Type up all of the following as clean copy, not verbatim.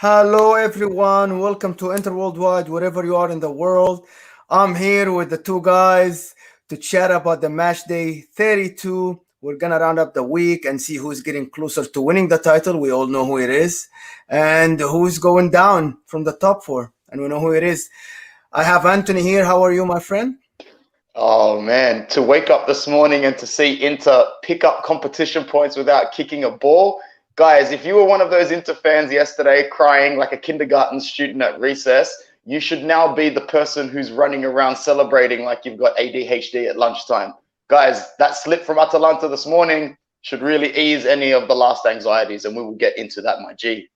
Hello, everyone. Welcome to Inter Worldwide, wherever you are in the world. I'm here with the two guys to chat about the match day 32. We're going to round up the week and see who's getting closer to winning the title. We all know who it is. And who's going down from the top four. And we know who it is. I have Anthony here. How are you, my friend? Oh man, to wake up this morning and to see Inter pick up competition points without kicking a ball. Guys, if you were one of those Inter fans yesterday crying like a kindergarten student at recess, you should now be the person who's running around celebrating like you've got ADHD at lunchtime. Guys, that slip from Atalanta this morning should really ease any of the last anxieties, and we will get into that, my G.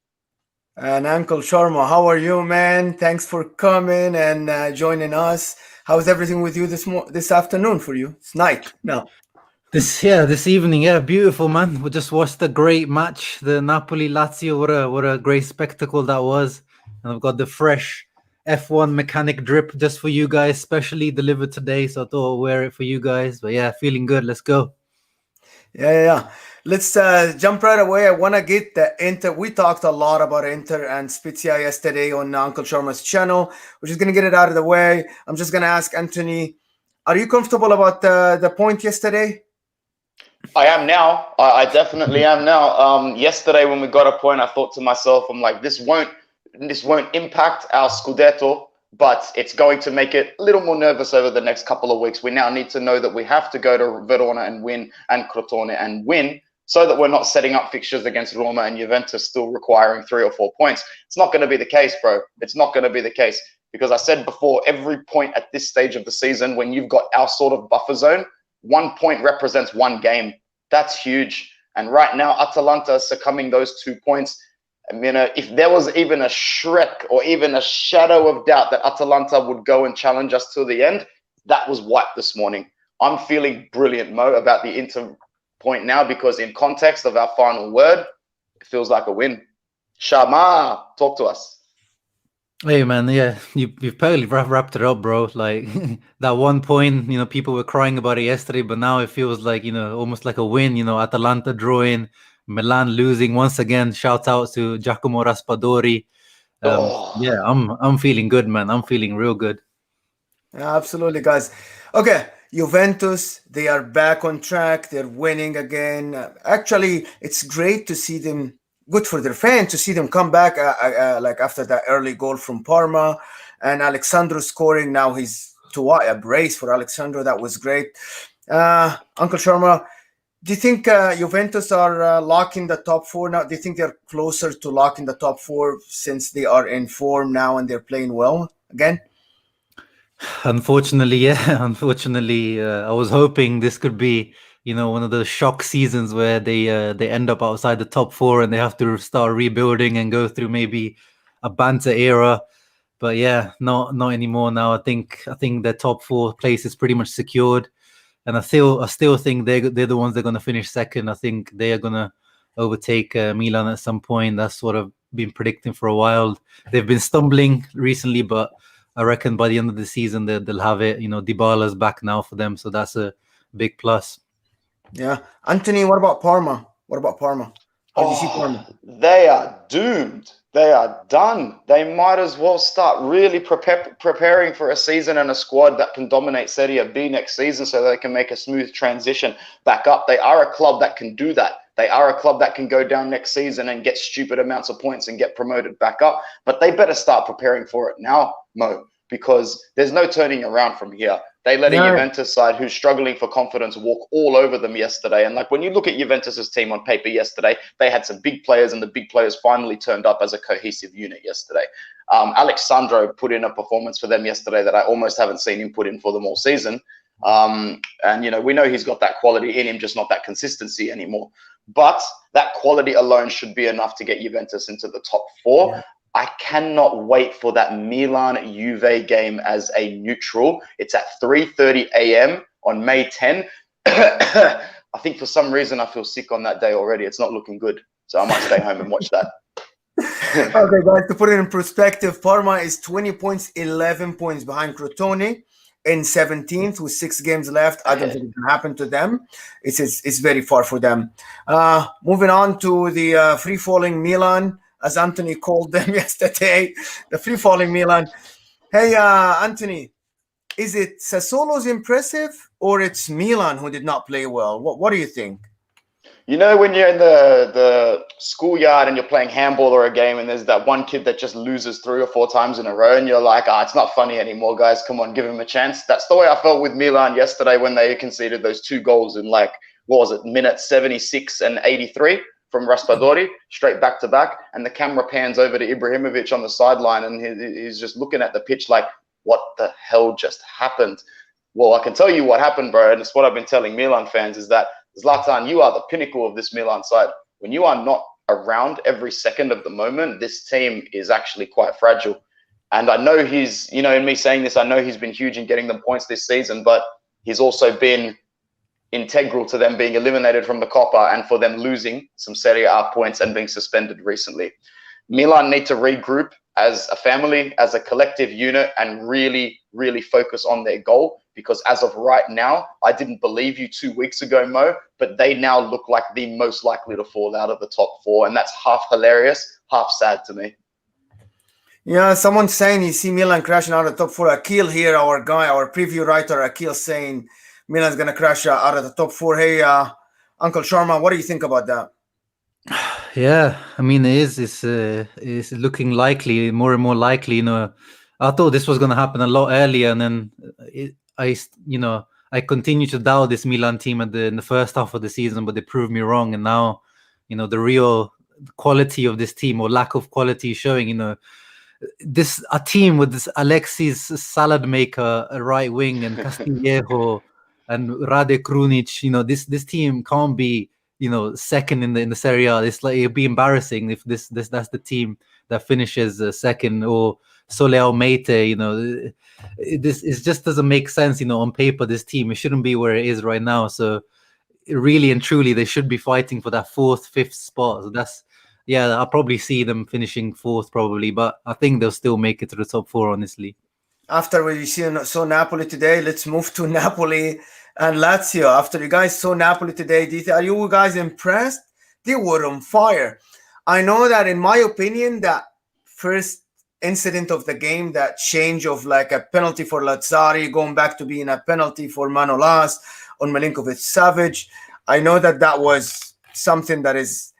And Uncle Sharma, how are you, man? Thanks for coming and joining us. How's everything with you this afternoon for you? It's night now. This evening, beautiful, man. We just watched a great match, the Napoli Lazio. What a great spectacle that was. And I've got the fresh F1 mechanic drip just for you guys, specially delivered today. So I thought I'll wear it for you guys. But yeah, feeling good. Let's go. Yeah. Let's jump right away. I want to get the Inter. We talked a lot about Inter and Spezia yesterday on Uncle Sharma's channel. We're just going to get it out of the way. I'm just going to ask Anthony, are you comfortable about the point yesterday? I am now. I definitely am now. Yesterday when we got a point, I thought to myself, I'm like, this won't impact our Scudetto, but it's going to make it a little more nervous over the next couple of weeks. We now need to know that we have to go to Verona and win, and Crotone and win, so that we're not setting up fixtures against Roma and Juventus still requiring 3 or 4 points. It's not going to be the case, bro. It's not going to be the case, because I said before, every point at this stage of the season, when you've got our sort of buffer zone, 1 point represents 1 game. That's huge. And right now, Atalanta succumbing those 2 points. I mean, if there was even a shred or even a shadow of doubt that Atalanta would go and challenge us till the end, that was wiped this morning. I'm feeling brilliant, Mo, about the Inter point now, because in context of our final word, it feels like a win. Sharma, talk to us. Hey man, yeah, you've totally wrapped it up, bro. Like that 1 point, people were crying about it yesterday, but now it feels like, almost like a win. Atalanta drawing, Milan losing once again. Shout out to Giacomo Raspadori. Yeah, I'm feeling good, man. I'm feeling real good. Absolutely, guys. Okay, Juventus, they are back on track. They're winning again. Actually, it's great to see them. Good for their fans to see them come back like after that early goal from Parma, and Alexandro scoring. Now he's a brace for Alexandro. That was great. Uncle Sharma, do you think Juventus are locking the top four now? Do you think they're closer to locking the top four since they are in form now and they're playing well again? Unfortunately, yeah. Unfortunately, I was hoping this could be, one of the shock seasons where they end up outside the top four and they have to start rebuilding and go through maybe a banter era. But yeah, not anymore now. I think their top 4 place is pretty much secured, and I still think they're the ones that are going to finish second. I think they are going to overtake Milan at some point. That's what I've been predicting for a while. They've been stumbling recently, but I reckon by the end of the season they'll have it. Dybala's back now for them, so that's a big plus. Yeah, Anthony, what about Parma? How do you see Parma? They are doomed. They are done. They might as well start really preparing for a season and a squad that can dominate Serie A MD next season, so they can make a smooth transition back up. They are a club that can do that. They are a club that can go down next season and get stupid amounts of points and get promoted back up. But they better start preparing for it now, Mo, because there's no turning around from here. They let a Juventus side who's struggling for confidence walk all over them yesterday. And like when you look at Juventus's team on paper yesterday, they had some big players, and the big players finally turned up as a cohesive unit yesterday. Alexandro put in a performance for them yesterday that I almost haven't seen him put in for them all season. And, we know he's got that quality in him, just not that consistency anymore. But that quality alone should be enough to get Juventus into the top 4. Yeah. I cannot wait for that Milan-Juve game as a neutral. It's at 3:30 a.m. on May 10. I think for some reason I feel sick on that day already. It's not looking good. So I might stay home and watch that. Okay, guys, to put it in perspective, Parma is 20 points, 11 points behind Crotone in 17th with 6 games left. I don't think it can happen to them. It's very far for them. Moving on to the free-falling Milan. as Anthony called them yesterday, the free-falling Milan. Hey, Anthony, is it Sassuolo's impressive or it's Milan who did not play well? What do you think? You know, when you're in the schoolyard and you're playing handball or a game and there's that one kid that just loses 3 or 4 times in a row and you're like, it's not funny anymore, guys. Come on, give him a chance. That's the way I felt with Milan yesterday when they conceded those 2 goals in what was it, minutes 76 and 83 from Raspadori, straight back to back. And the camera pans over to Ibrahimovic on the sideline and he's just looking at the pitch like, what the hell just happened? Well, I can tell you what happened, bro. And it's what I've been telling Milan fans is that Zlatan, you are the pinnacle of this Milan side. When you are not around every second of the moment, this team is actually quite fragile. And I know he's, in me saying this, I know he's been huge in getting them points this season, but he's also been integral to them being eliminated from the Coppa and for them losing some Serie A points and being suspended recently. Milan need to regroup as a family, as a collective unit, and really, really focus on their goal. Because as of right now, I didn't believe you 2 weeks ago, Mo, but they now look like the most likely to fall out of the top 4. And that's half hilarious, half sad to me. Yeah, someone's saying you see Milan crashing out of the top 4. Akil here, our guy, our preview writer, Akil saying Milan's going to crash out of the top 4. Hey, Uncle Sharma, what do you think about that? Yeah, I mean, it's looking likely, more and more likely. I thought this was going to happen a lot earlier, and then I continue to doubt this Milan team in the first half of the season, but they proved me wrong. And now, the real quality of this team or lack of quality is showing. A team with this Alexis salad maker, a right wing, and Castillejo and Rade Krunic. This team can't be second in the Serie A. It's like it'd be embarrassing if that's the team that finishes second, or Soleil Mete. It just doesn't make sense. On paper, this team, it shouldn't be where it is right now. So really and truly, they should be fighting for that 4th, 5th spot. So I'll probably see them finishing 4th probably, but I think they'll still make it to the top 4, honestly. After we saw Napoli today, let's move to Napoli and Lazio. After you guys saw Napoli today, are you guys impressed? They were on fire. I know that, in my opinion, that first incident of the game, that change of like a penalty for Lazzari going back to being a penalty for Manolas on Milinkovic-Savic, I know that was something that is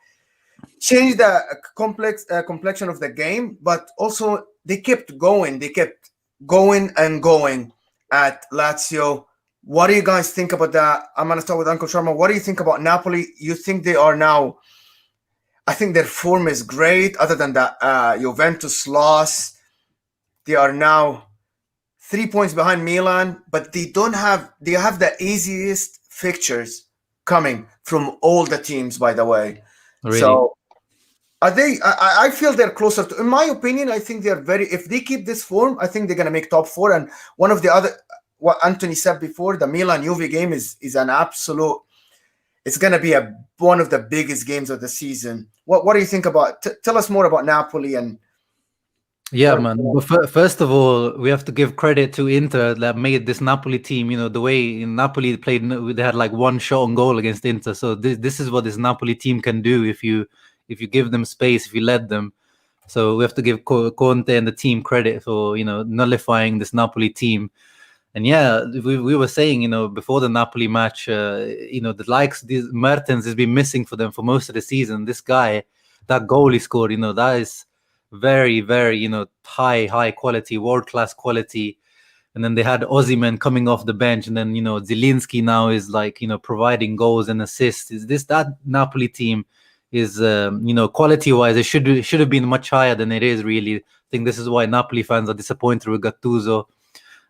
changed the complexion of the game, but also they kept going. They kept going and going at Lazio. What do you guys think about that? I'm going to start with Uncle Sharma. What do you think about Napoli? You think they are now, I think their form is great, other than that Juventus loss. They are now 3 points behind Milan, but they have the easiest fixtures coming from all the teams, by the way. Really? So are they? I feel they're closer to. In my opinion, I think they're if they keep this form, I think they're gonna make top 4. And one of the other, what Anthony said before, the Milan Juve game is an absolute. It's gonna be one of the biggest games of the season. What do you think about? Tell us more about Napoli and. Yeah, man. But first of all, we have to give credit to Inter that made this Napoli team. The way Napoli played, they had like 1 shot on goal against Inter. So this is what this Napoli team can do if you give them space, if you let them. So we have to give Conte and the team credit for nullifying this Napoli team. And yeah, we were saying before the Napoli match, the likes Mertens has been missing for them for most of the season. This guy, that goal he scored, that is very, very, high quality, world-class quality. And then they had Osimhen coming off the bench, and then Zielinski now is like providing goals and assists. That Napoli team is quality-wise, it should have been much higher than it is. Really, I think this is why Napoli fans are disappointed with Gattuso.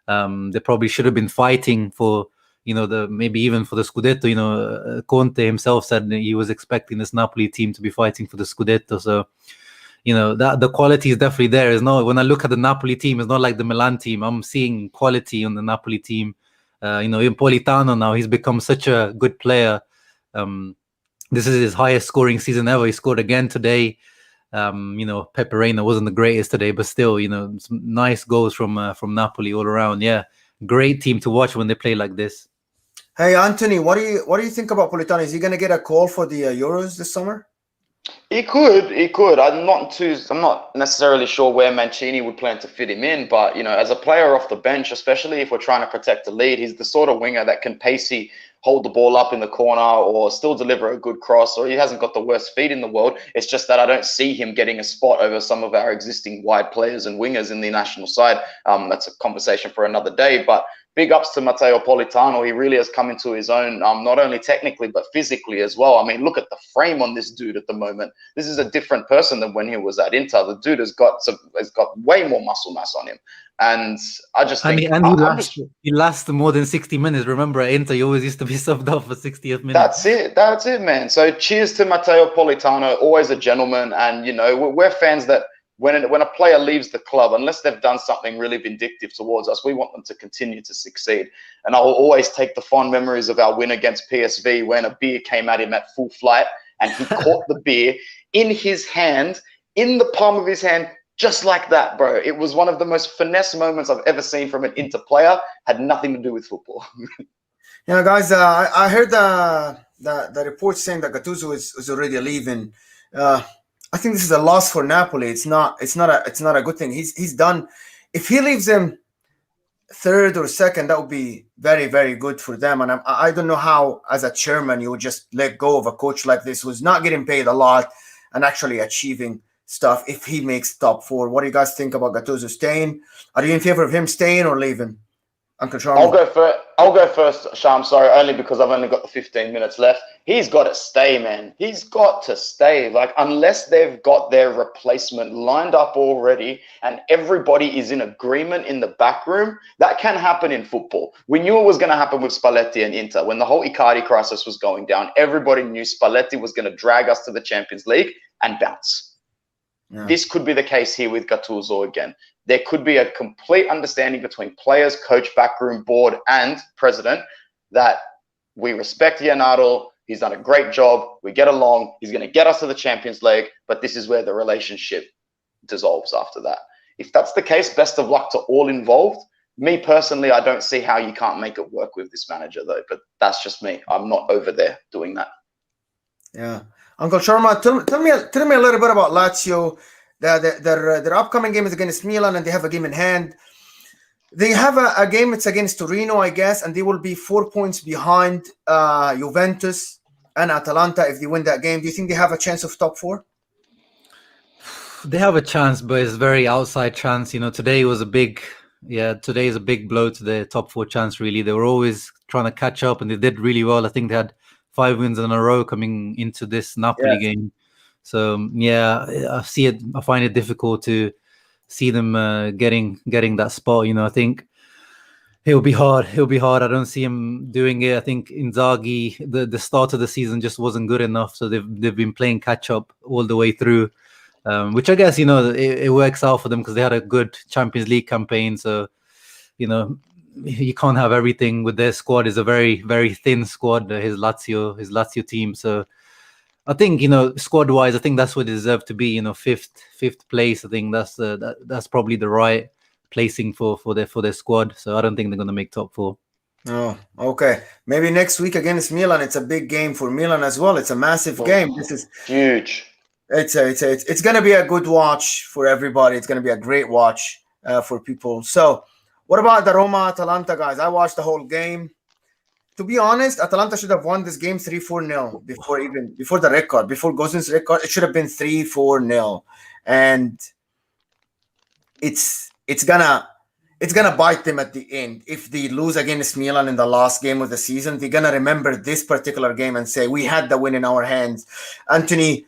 They probably should have been fighting for maybe even for the Scudetto. Conte himself said that he was expecting this Napoli team to be fighting for the Scudetto. So that the quality is definitely there. When I look at the Napoli team, it's not like the Milan team. I'm seeing quality on the Napoli team. Politano now, he's become such a good player. This is his highest scoring season ever. He scored again today. Pepe Reina wasn't the greatest today, but still, some nice goals from Napoli all around. Yeah, great team to watch when they play like this. Hey, Anthony, what do you think about Politano? Is he going to get a call for the Euros this summer? He could, he could. I'm not necessarily sure where Mancini would plan to fit him in, but as a player off the bench, especially if we're trying to protect the lead, he's the sort of winger that can pacey hold the ball up in the corner or still deliver a good cross, or he hasn't got the worst feet in the world. It's just that I don't see him getting a spot over some of our existing wide players and wingers in the national side. That's a conversation for another day, but big ups to Matteo Politano. He really has come into his own, not only technically, but physically as well. I mean, look at the frame on this dude at the moment. This is a different person than when he was at Inter. The dude has got way more muscle mass on him. And I just think... he lasts more than 60 minutes. Remember, at Inter, he always used to be subbed off for 60th minute. That's it, man. So cheers to Matteo Politano, always a gentleman. And, we're fans that when a player leaves the club, unless they've done something really vindictive towards us, we want them to continue to succeed. And I will always take the fond memories of our win against PSV when a beer came at him at full flight and he caught the beer in his hand, in the palm of his hand, just like that, bro. It was one of the most finesse moments I've ever seen from an Inter player. Had nothing to do with football. Guys, I heard the report saying that Gattuso is already leaving. I think this is a loss for Napoli. It's not a good thing. He's done. If he leaves them third or second, that would be very, very good for them. And I don't know how, as a chairman, you would just let go of a coach like this who's not getting paid a lot and actually achieving stuff if he makes top four. What do you guys think about Gattuso staying? Are you in favor of him staying or leaving? Uncle Sharma? I'll go first, Sham. Sorry, only because I've only got the 15 minutes left. He's got to stay, man. He's got to stay. Like, unless they've got their replacement lined up already and everybody is in agreement in the back room, that can happen in football. We knew it was going to happen with Spalletti and Inter. When the whole Icardi crisis was going down, everybody knew Spalletti was going to drag us to the Champions League and bounce. Yeah. This could be the case here with Gattuso again. There could be a complete understanding between players, coach, backroom, board, and president that we respect Leonardo. He's done a great job. We get along. He's going to get us to the Champions League, but this is where the relationship dissolves after that. If that's the case, best of luck to all involved. Me personally, I don't see how you can't make it work with this manager, though, but that's just me. I'm not over there doing that. Yeah. Uncle Sharma, tell me a little bit about Lazio. Their upcoming game is against Milan, and they have a game in hand. They have a game. It's against Torino, I guess, and they will be 4 points behind Juventus and Atalanta if they win that game. Do you think they have a chance of top four? They have a chance, but it's very outside chance. Today is a big blow to their top four chance. Really, they were always trying to catch up, and they did really well. I think they had 5 wins in a row coming into this Napoli game. So I find it difficult to see them getting that spot. I think it'll be hard. I don't see him doing it. I think Inzaghi, the start of the season just wasn't good enough. So they've been playing catch up all the way through, which I guess it works out for them because they had a good Champions League campaign. So you can't have everything with their squad. It's a very, very thin squad, his Lazio team. So I think, squad-wise, I think that's what they deserve to be, fifth place. I think that's probably the right placing for their squad. So I don't think they're going to make top four. Oh, okay. Maybe next week against Milan. It's a big game for Milan as well. It's a massive game. This is huge. It's going to be a good watch for everybody. It's going to be a great watch for people. So what about the Roma-Atalanta, guys? I watched the whole game. To be honest, Atalanta should have won this game 3-4-0 before the record, before Gozin's record. It should have been 3-4-0, and it's gonna bite them at the end if they lose against Milan in the last game of the season. They're gonna remember this particular game and say we had the win in our hands. Anthony,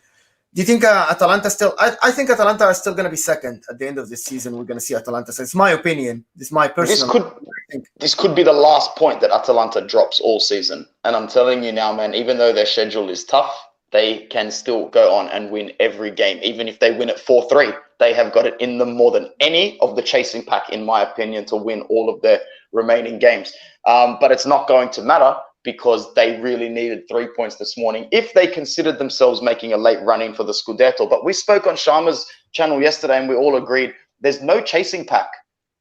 do you think Atalanta still? I think Atalanta is still going to be second at the end of this season. We're going to see Atalanta. So it's my opinion. This is my personal. This could be the last point that Atalanta drops all season. And I'm telling you now, man. Even though their schedule is tough, they can still go on and win every game. Even if they win at 4-3, they have got it in them more than any of the chasing pack, in my opinion, to win all of their remaining games. But it's not going to matter, because they really needed 3 points this morning if they considered themselves making a late run-in for the Scudetto. But we spoke on Sharma's channel yesterday and we all agreed there's no chasing pack.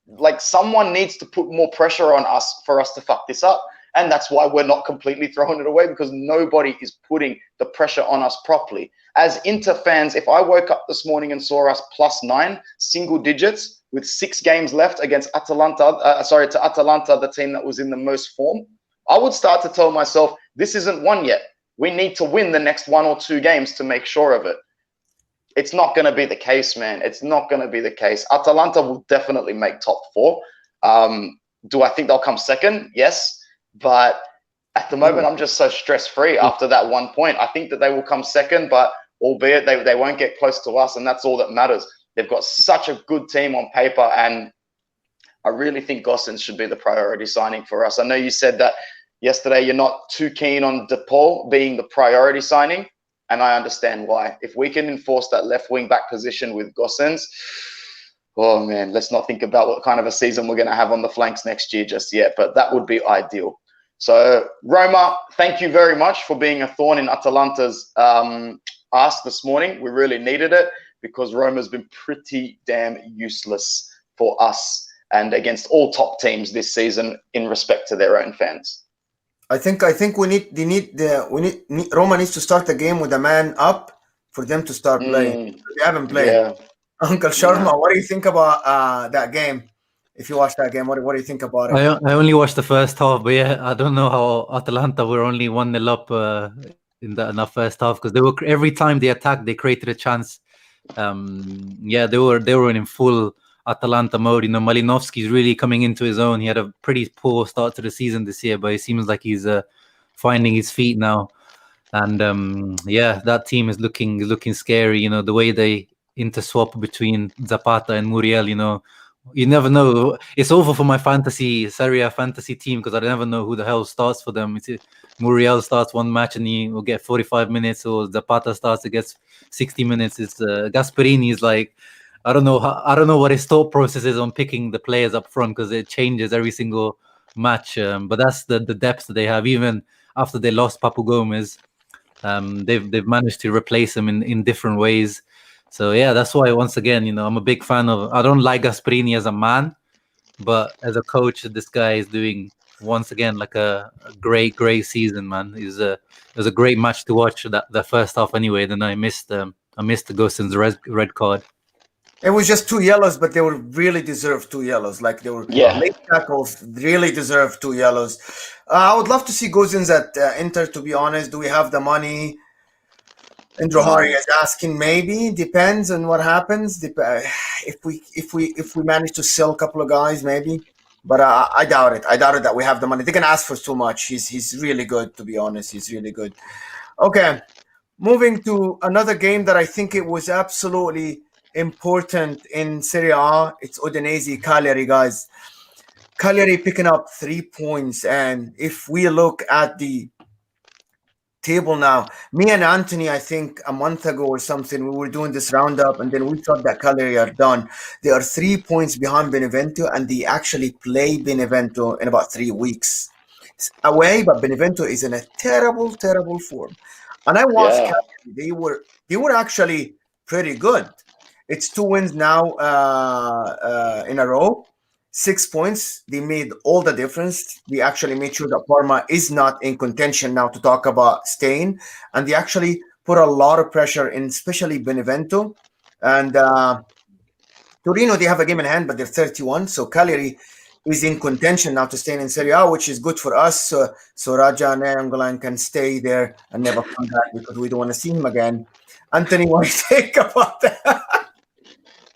Like, someone needs to put more pressure on us for us to fuck this up. And that's why we're not completely throwing it away, because nobody is putting the pressure on us properly. As Inter fans, if I woke up this morning and saw us +9, single digits, with 6 games left against Atalanta, to Atalanta, the team that was in the most form, I would start to tell myself, this isn't won yet. We need to win the next 1 or 2 games to make sure of it. It's not going to be the case, man. It's not going to be the case. Atalanta will definitely make top 4. Do I think they'll come second? Yes. But at the moment, I'm just so stress-free after that 1 point. I think that they will come second, but albeit they won't get close to us, and that's all that matters. They've got such a good team on paper, and I really think Gosens should be the priority signing for us. I know you said that yesterday you're not too keen on De Paul being the priority signing, and I understand why. If we can enforce that left wing back position with Gosens, oh man, let's not think about what kind of a season we're going to have on the flanks next year just yet, but that would be ideal. So Roma, thank you very much for being a thorn in Atalanta's ask this morning. We really needed it, because Roma's been pretty damn useless for us and against all top teams this season in respect to their own fans. I think Roma needs to start the game with a man up for them to start playing. They haven't played. Yeah. Uncle Sharma, what do you think about that game? If you watch that game, what do you think about it? I only watched the first half, but yeah, I don't know how Atalanta were only 1-0 up in that first half, because they were, every time they attacked, they created a chance. Yeah, they were in full Atalanta mode. You know, Malinovsky's really coming into his own. He had a pretty poor start to the season this year, but it seems like he's finding his feet now. And yeah, that team is looking scary. You know, the way they interswap between Zapata and Muriel. You know, you never know. It's over for my Serie A fantasy team, because I never know who the hell starts for them. Muriel starts one match and he will get 45 minutes, or Zapata starts, it gets 60 minutes. It's Gasperini is like, I don't know what his thought process is on picking the players up front, because it changes every single match. But that's the depth that they have. Even after they lost Papu Gomez, they've managed to replace him in different ways. So yeah, that's why, once again, you know, I'm a big fan of. I don't like Gasperini as a man, but as a coach, this guy is doing, once again, like a great season, man. It was a great match to watch, the first half anyway. Then I missed the Gosens red card. It was just 2 yellows, but they were really deserved 2 yellows. Like, they were late tackles, really deserved 2 yellows. I would love to see Gosens at Inter, to be honest. Do we have the money? Andrew Hari is asking. Maybe, depends on what happens. If we manage to sell a couple of guys, maybe. But I doubt it. I doubt it that we have the money. They can ask for too much. He's really good, to be honest. He's really good. Okay, moving to another game that I think it was absolutely important in Serie A. It's Udinese Cagliari, guys. Cagliari picking up 3 points, and if we look at the table now, me and Anthony, I think a month ago or something, we were doing this roundup, and then we thought that Cagliari are done. They are 3 points behind Benevento, and they actually play Benevento in about 3 weeks. It's away, but Benevento is in a terrible form. And I watched Cagliari. They were actually pretty good. It's 2 wins now in a row. 6 points. They made all the difference. They actually made sure that Parma is not in contention now to talk about staying. And they actually put a lot of pressure in, especially Benevento. And Torino, they have a game in hand, but they're 31. So Cagliari is in contention now to stay in Serie A, which is good for us. So Raja and Angolan can stay there and never come back, because we don't want to see him again. Anthony, what do you think about that?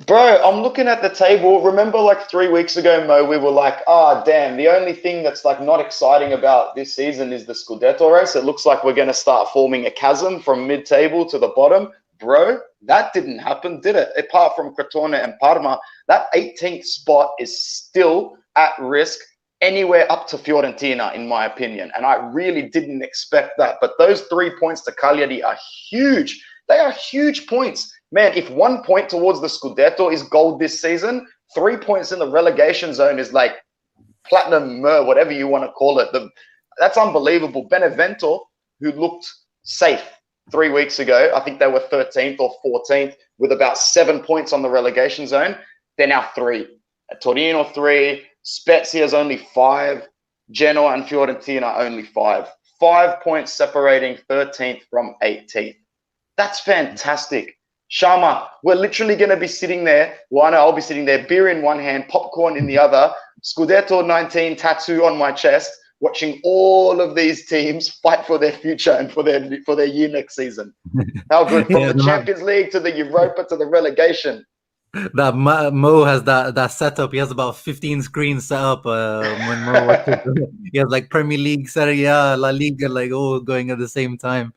Bro, I'm looking at the table. Remember, like 3 weeks ago, Mo, we were like, damn, the only thing that's like not exciting about this season is the Scudetto race. It looks like we're going to start forming a chasm from mid-table to the bottom. Bro, that didn't happen, did it? Apart from Crotone and Parma, that 18th spot is still at risk anywhere up to Fiorentina, in my opinion. And I really didn't expect that. But those 3 points to Cagliari are huge. They are huge points. Man, if 1 point towards the Scudetto is gold this season, 3 points in the relegation zone is like platinum, whatever you want to call it. That's unbelievable. Benevento, who looked safe 3 weeks ago, I think they were 13th or 14th with about 7 points on the relegation zone. They're now 3. Torino 3. Spezia is only 5. Genoa and Fiorentina only 5. 5 points separating 13th from 18th. That's fantastic. Sharma, we're literally going to be sitting there. Well, I know I'll be sitting there, beer in one hand, popcorn in the other, Scudetto 19 tattoo on my chest, watching all of these teams fight for their future and for their year next season. How good. From Yeah, the Champions League to the Europa to the relegation. that Mo has that setup. He has about 15 screens set up when Mo watches. He has like Premier League, Serie A, La Liga, like all going at the same time.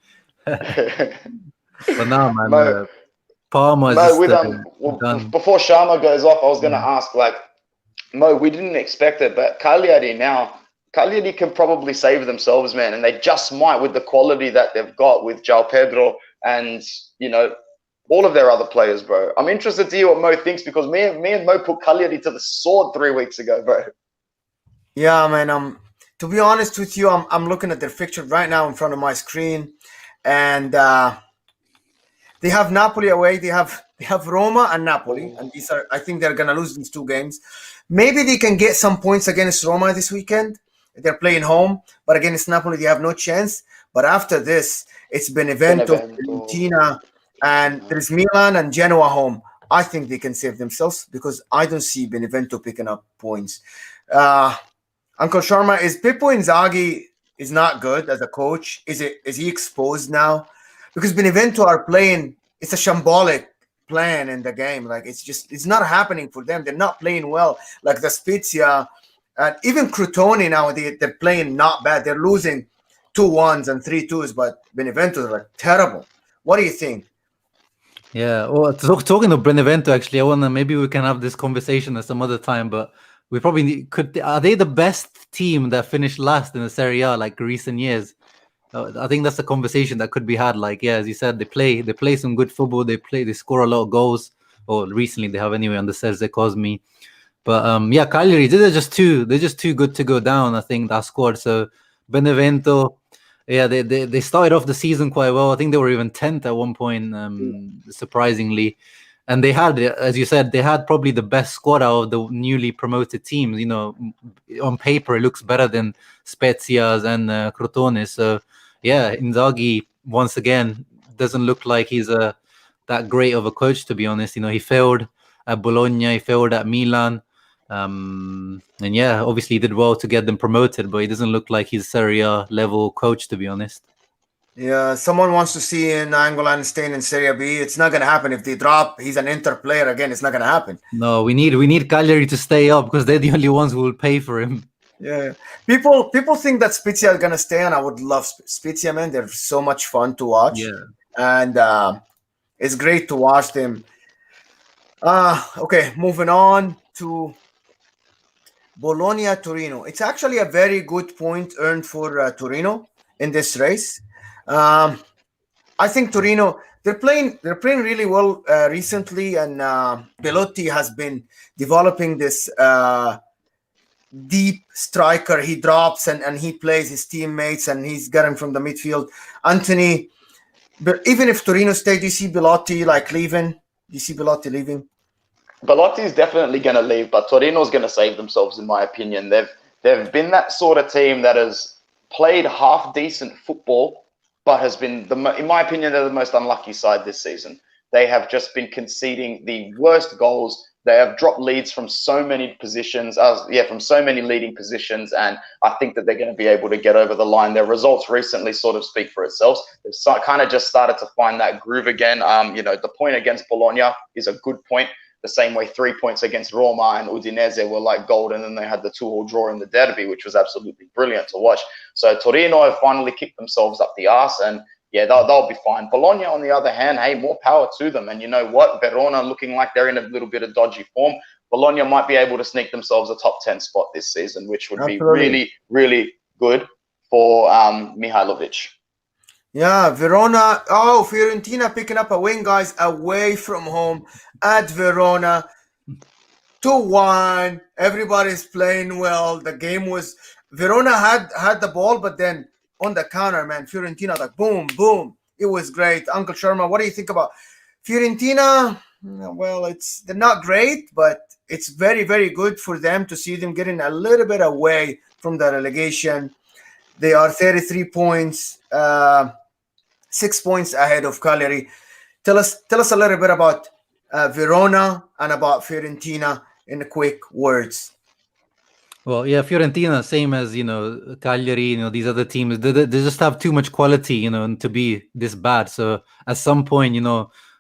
But now, man, Mo, Parma is Mo, just with done. before Sharma goes off, I was going to ask, like, Mo, we didn't expect it, but Cagliari can probably save themselves, man, and they just might with the quality that they've got with João Pedro and, you know, all of their other players, bro. I'm interested to hear what Mo thinks because me and Mo put Cagliari to the sword 3 weeks ago, bro. Yeah, man. To be honest with you, I'm looking at their fixture right now in front of my screen, and they have Napoli away. They have Roma and Napoli, and these are, I think they're gonna lose these 2 games. Maybe they can get some points against Roma this weekend. They're playing home, but against Napoli they have no chance. But after this, it's Benevento, Fiorentina, and there's Milan and Genoa home. I think they can save themselves because I don't see Benevento picking up points. Uncle Sharma, is Pippo Inzaghi is not good as a coach? Is he exposed now? Because Benevento are playing, it's a shambolic plan in the game. Like it's not happening for them. They're not playing well. Like the Spezia and even Crotone now, they're playing not bad. They're losing 2-1s and 3-2s, but Benevento are like terrible. What do you think? Yeah, well, talking of Benevento, actually, I wanna maybe we can have this conversation at some other time, but we probably could. Are they the best team that finished last in the Serie A like recent years? I think that's a conversation that could be had. Like, yeah, as you said, they play some good football. They score a lot of goals. Or recently they have anyway under Sergio Cosmi. But yeah, Cagliari, they're just too good to go down. I think that squad. So Benevento, yeah, they started off the season quite well. I think they were even 10th at one point, surprisingly. And they had, as you said, they had probably the best squad out of the newly promoted teams. You know, on paper it looks better than Spezia's and Crotone. So yeah, Inzaghi once again doesn't look like he's that great of a coach, to be honest. You know, he failed at Bologna, he failed at Milan. And yeah, obviously he did well to get them promoted, but he doesn't look like he's Serie A level coach, to be honest. Yeah, someone wants to see Nainggolan staying in Serie B. It's not going to happen if they drop. He's an Inter player again. It's not going to happen. No, we need Cagliari to stay up because they're the only ones who will pay for him. Yeah, people think that Spezia is going to stay, and I would love Spezia, man. They're so much fun to watch. Yeah, and it's great to watch them. Okay, moving on to Bologna Torino. It's actually a very good point earned for Torino in this race. I think Torino they're playing really well recently, and Belotti has been developing this deep striker. He drops and he plays his teammates, and he's getting from the midfield. Anthony, but even if Torino stay, do you see Belotti like leaving? Do you see Belotti leaving? Belotti is definitely going to leave, but Torino's going to save themselves, in my opinion. They've been that sort of team that has played half decent football, but has been, in my opinion, they're the most unlucky side this season. They have just been conceding the worst goals. They have dropped leads from so many positions, from so many leading positions, and I think that they're going to be able to get over the line. Their results recently sort of speak for itself. They've kind of just started to find that groove again. The point against Bologna is a good point. The same way 3 points against Roma and Udinese were like gold, and then they had the 2-2 draw in the derby, which was absolutely brilliant to watch. So Torino have finally kicked themselves up the arse, and yeah, they'll be fine. Bologna, on the other hand, hey, more power to them. And you know what? Verona looking like they're in a little bit of dodgy form. Bologna might be able to sneak themselves a top 10 spot this season, which would be really, really good for Mihailovic. Yeah, Verona. Oh, Fiorentina picking up a win, guys, away from home at Verona. 2-1. Everybody's playing well. The game was Verona had the ball, but then on the counter, man, Fiorentina like boom, boom. It was great. Uncle Sharma, what do you think about Fiorentina? Well, they're not great, but it's very, very good for them to see them getting a little bit away from the relegation. They are 33 points, 6 points ahead of Cagliari. Tell us a little bit about Verona and about Fiorentina in quick words. Well, yeah, Fiorentina, same as, Cagliari, these other teams, they just have too much quality, and to be this bad. So at some point,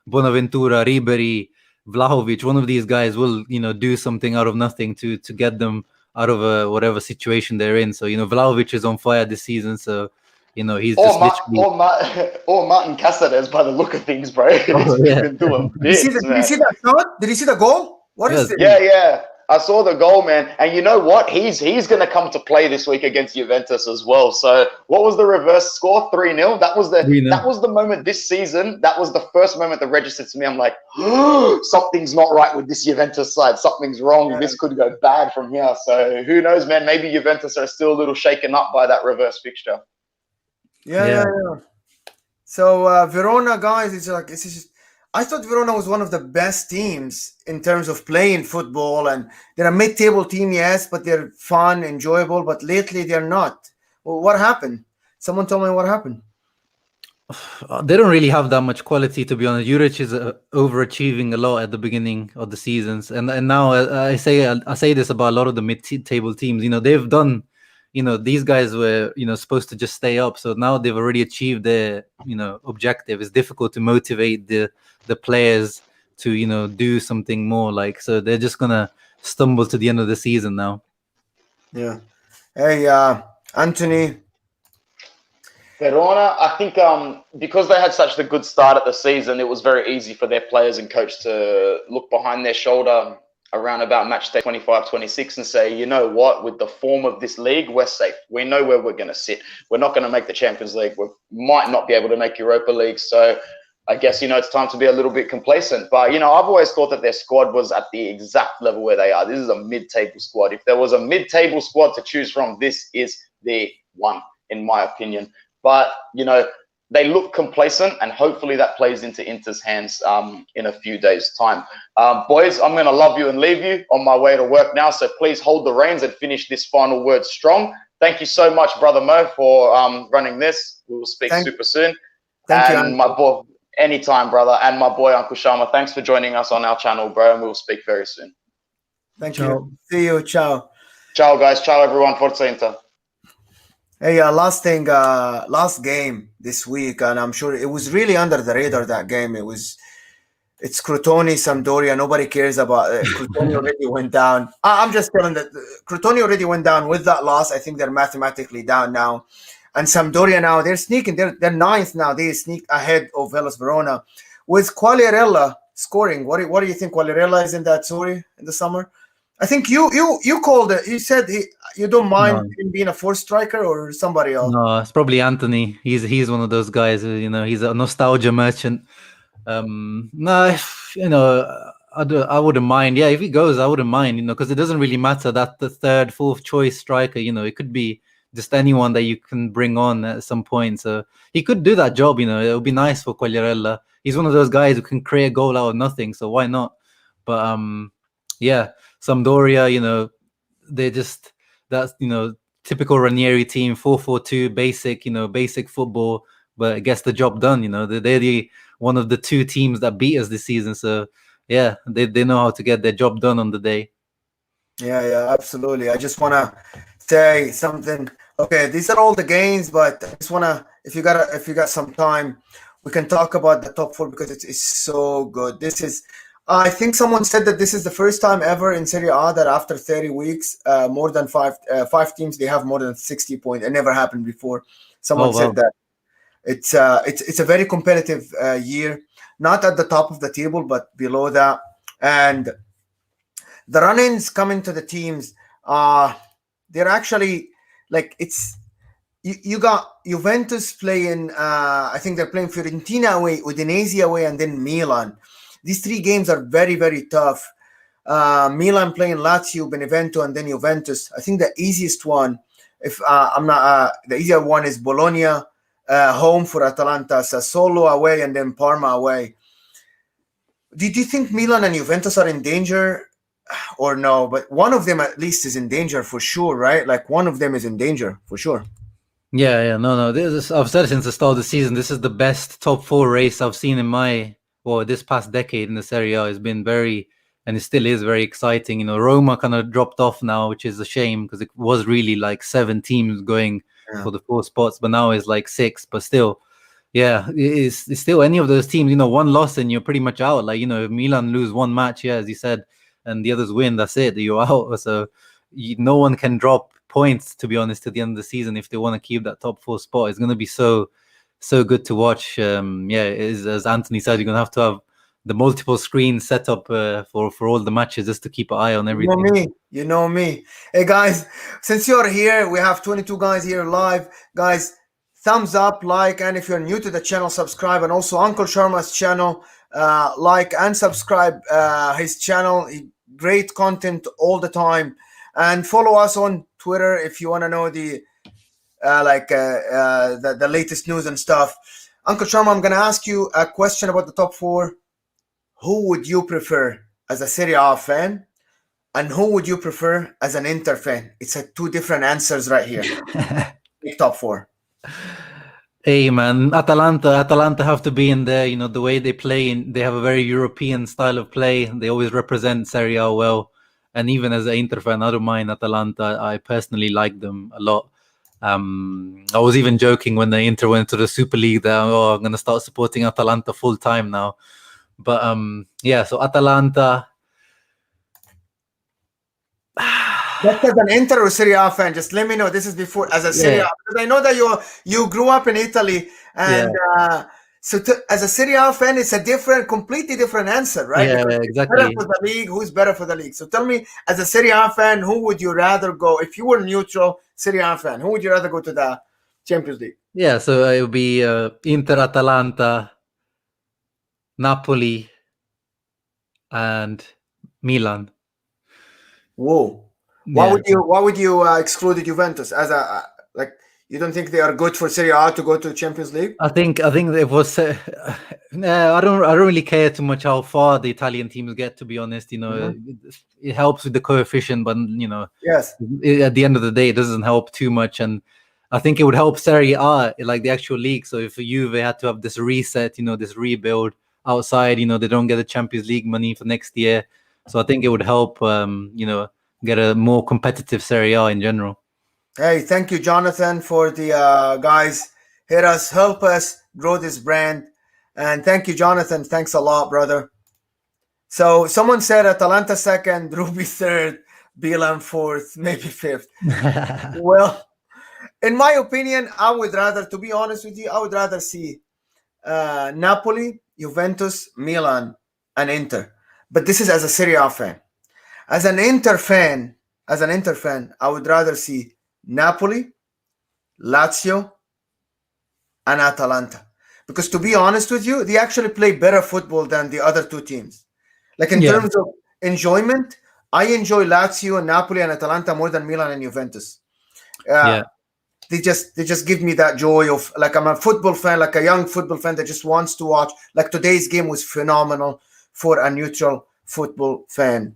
Bonaventura, Ribery, Vlahovic, one of these guys will, do something out of nothing to get them out of whatever situation they're in. So, Vlahovic is on fire this season. So, he's just literally... or Martin Cáceres by the look of things, bro. Oh, He's yeah. been doing Did you see that shot? Did you see the goal? What is it? Yeah. I saw the goal, man. And you know what? He's going to come to play this week against Juventus as well. So what was the reverse score? 3-0. That was the moment this season. That was the first moment that registered to me. I'm like, something's not right with this Juventus side. Something's wrong. Yeah. This could go bad from here. So who knows, man? Maybe Juventus are still a little shaken up by that reverse fixture. Yeah. So Verona, guys, it's just, I thought Verona was one of the best teams in terms of playing football, and they're a mid-table team, yes, but they're fun, enjoyable. But lately, they're not. Well, what happened? Someone tell me what happened. They don't really have that much quality, to be honest. Juric is overachieving a lot at the beginning of the seasons, and now I say this about a lot of the mid-table teams. They've done. These guys were, supposed to just stay up. So now they've already achieved their, objective. It's difficult to motivate the players to, do something more. So they're just going to stumble to the end of the season now. Yeah. Hey, Anthony. Verona, I think because they had such a good start at the season, it was very easy for their players and coach to look behind their shoulder around about match day 25-26 and say, you know what, with the form of this league, we're safe. We know where we're going to sit. We're not going to make the Champions League. We might not be able to make Europa League. So I guess, it's time to be a little bit complacent. But, I've always thought that their squad was at the exact level where they are. This is a mid-table squad. If there was a mid-table squad to choose from, this is the one, in my opinion. But, they look complacent, and hopefully that plays into Inter's hands in a few days' time. Boys, I'm going to love you and leave you on my way to work now, so please hold the reins and finish this final word strong. Thank you so much, Brother Mo, for running this. We will speak super soon. Thank you. My boy, anytime, brother. And my boy, Uncle Sharma, thanks for joining us on our channel, bro, and we will speak very soon. Thank you. See you. Ciao. Ciao, guys. Ciao, everyone. Forza Inter. Hey, last game this week, and I'm sure it was really under the radar, that game. It's Crotone, Sampdoria. Nobody cares about it. Crotone already went down. I'm just telling that Crotone already went down with that loss. I think they're mathematically down now. And Sampdoria now, they're sneaking. They're ninth now. They sneak ahead of Hellas Verona. With Quagliarella scoring, what do you think Quagliarella is in that story in the summer? I think you called it. You said you don't mind him being a fourth striker, or somebody else. No, it's probably Anthony. He's one of those guys. He's a nostalgia merchant. I wouldn't mind. Yeah, if he goes, I wouldn't mind. Because it doesn't really matter that the third, fourth choice striker. It could be just anyone that you can bring on at some point. So he could do that job. It would be nice for Quagliarella. He's one of those guys who can create a goal out of nothing. So why not? But yeah. Sampdoria, that's typical Ranieri team, 4-4-2, basic football, but it gets the job done. They're one of the two teams that beat us this season. So yeah, they know how to get their job done on the day. Yeah, absolutely. I just want to say something. Okay, these are all the games, but I just want to, if you got some time, we can talk about the top four because it's so good. I think someone said that this is the first time ever in Serie A that after 30 weeks, more than five teams, they have more than 60 points. It never happened before. Someone said that. It's a very competitive year, not at the top of the table, but below that. And the run-ins coming to the teams, they're actually you got Juventus playing. I think they're playing Fiorentina away, Udinese away, and then Milan. These three games are very, very tough. Milan playing Lazio, Benevento, and then Juventus. I think the easiest one, the easier one is Bologna home for Atalanta, Sassuolo away, and then Parma away. Did you think Milan and Juventus are in danger or no, but one of them at least is in danger for sure, right? Like one of them is in danger for sure. Yeah, no. I've said it since the start of the season. This is the best top four race I've seen in this past decade in the Serie A. It's been and it still is very exciting. Roma kind of dropped off now, which is a shame because it was really like 7 teams going for the 4 spots, but now it's like 6. But still, yeah, it's still any of those teams. One loss and you're pretty much out. Like if Milan lose one match, yeah, as you said, and the others win, that's it. You're out. So no one can drop points, to be honest, to the end of the season if they want to keep that top 4 spot. It's going to be so good to watch. As Anthony said, you're going to have the multiple screens set up for all the matches just to keep an eye on everything. You know me. Hey guys, since you're here, we have 22 guys here live. Guys, thumbs up, like, and if you're new to the channel, subscribe. And also Uncle Sharma's channel, like and subscribe his channel. Great content all the time. And follow us on Twitter if you want to know the latest news and stuff. Uncle Sharma, I'm going to ask you a question about the top 4. Who would you prefer as a Serie A fan, and who would you prefer as an Inter fan? It's 2 different answers right here. Top 4. Hey man, Atalanta have to be in there. The way they play, they have a very European style of play. They always represent Serie A well. And even as an Inter fan, I don't mind Atalanta. I personally like them a lot. I was even joking when the Inter went to the Super League that, I'm going to start supporting Atalanta full time now. But so Atalanta. That's as an Inter or Serie A fan. Just let me know. This is before as a Serie A, because I know that you grew up in Italy, and as a Serie A fan, it's a completely different answer, right? Yeah, because exactly. Better for the league. Who's better for the league? So tell me, as a Serie A fan, who would you rather go if you were neutral Serie A fan? Who would you rather go to the Champions League? Yeah, so it would be Inter, Atalanta, Napoli, and Milan. Whoa! Why would you exclude Juventus as you don't think they are good for Serie A to go to the Champions League? I think it was. I don't really care too much how far the Italian teams get. To be honest, it helps with the coefficient, but yes, at the end of the day, it doesn't help too much. And I think it would help Serie A, like the actual league. So if Juve had to have this reset, this rebuild outside, they don't get the Champions League money for next year. So I think it would help, get a more competitive Serie A in general. Hey, thank you, Jonathan, for the guys. Help us grow this brand. And thank you, Jonathan. Thanks a lot, brother. So someone said Atalanta 2nd, Ruby 3rd, Milan 4th, maybe 5th. Well, in my opinion, I would rather, to be honest with you, I would rather see Napoli, Juventus, Milan, and Inter. But this is as a Serie A fan. As an Inter fan, I would rather see Napoli, Lazio, and Atalanta. Because to be honest with you, they actually play better football than the other 2 teams. Like in terms of enjoyment, I enjoy Lazio, Napoli, and Atalanta more than Milan and Juventus. They just give me that joy of, like, I'm a football fan, like a young football fan that just wants to watch. Like today's game was phenomenal for a neutral football fan.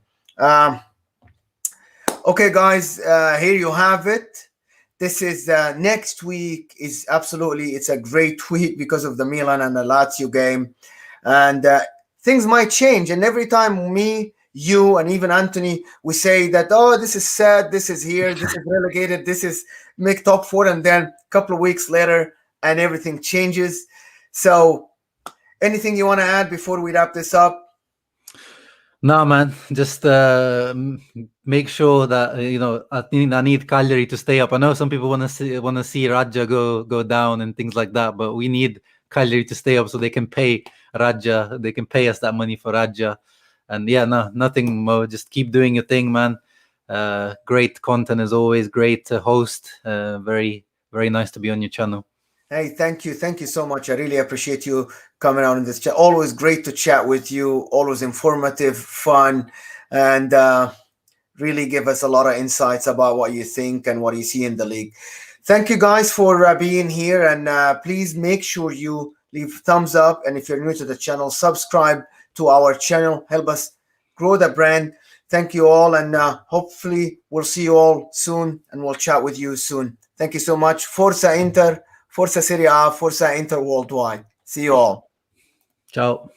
Okay, guys, here you have it. This is next week is it's a great week because of the Milan and the Lazio game, and things might change. And every time me, you, and even Anthony, we say that, oh, this is sad, this is here, this is relegated, this is make top 4, and then a couple of weeks later, and everything changes. So, anything you want to add before we wrap this up? No, man. Just make sure that I need Cagliari to stay up. I know some people want to see Raja go down and things like that, but we need Cagliari to stay up so they can pay Raja. They can pay us that money for Raja. And nothing more. Just keep doing your thing, man. Great content as always. Great host. Very, very nice to be on your channel. Hey, thank you so much. I really appreciate you coming out in this chat. Always great to chat with you. Always informative, fun, and really give us a lot of insights about what you think and what you see in the league. Thank you guys for being here, and please make sure you leave thumbs up. And if you're new to the channel, subscribe to our channel. Help us grow the brand. Thank you all, and hopefully we'll see you all soon, and we'll chat with you soon. Thank you so much. Forza Inter, Forza Serie A, Forza Inter worldwide. See you all. Ciao.